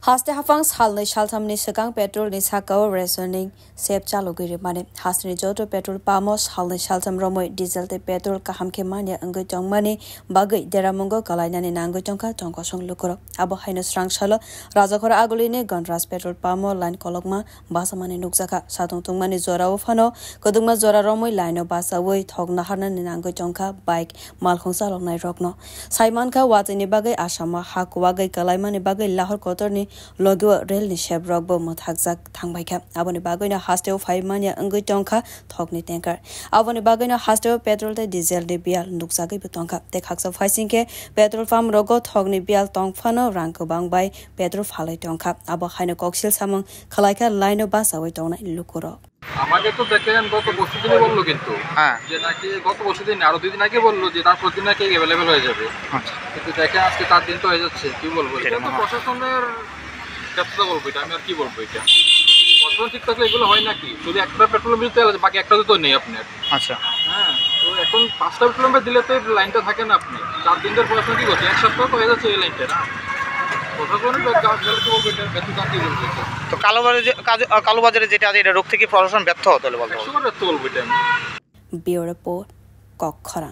Haste hafang salnai shalthamni sakang petrol ni sakao reasoning sep chalogiri mane hasni joto petrol pamos halnai shaltham romoi diesel te petrol kahamke mane angai chongmani bagai deramongo kalainani nangai chongka chongkosong lukoro abo haina strang shalo rajakhora aguline ganras petrol pamo line kolokma basamani nukjaka satong tungmani jorao phano kodungma jora romoi line basawoi thogna harnani nangai chongka bike malkhongsa lognai rokno saimanka watini bagai asama hakwagai kalaimani bagai lahor kotorni logo rail ni sheb rokbo mothakjak thangbaika aboni bagoina hasteo 5 mania angai tongkha thokni tanker aboni bagoina hasteo petrol te diesel de bial nukjagai butongkha te khaksa faisingke petrol pump rogo thokni bial tongphano rangko bangbai petrol phalai tongkha abo haina koksil samung khalaika line basawai tongnai lukoro আমাকে তো দেখেন গত বছরদিনই বললো কিন্তু যে নাকি গত বছরদিন আরো 2 দিন আগে বললো যে তারপর দিন নাকি अवेलेबल হয়ে যাবে কিন্তু দেখেন আজকে 4 দিন তো হয়ে যাচ্ছে কি বলবো এটা তো প্রশাসনের ক্ষেত্রে বলবো এটা আমি আর কি বলবো এটা প্রশাসন ঠিক থাকলে এগুলো হয় নাকি শুধু একটা পেট্রোল মিলতে আছে বাকি একটা তো নেই আপনার আচ্ছা হ্যাঁ তো এখন 5টা পেট্রোল পাম্পে দিলে তো লাইনটা থাকে না আপনি 4 দিন ধরে প্রশাসন কি করছে এক সপ্তাহ তো হয়ে যাচ্ছে এই লাইনটা না তো কালোবাজারে যেটা আছে এটা রোগ থেকে প্রশাসন ব্যর্থ হতে বলতে ব্যুরো রিপোর্ট কক্ষরা।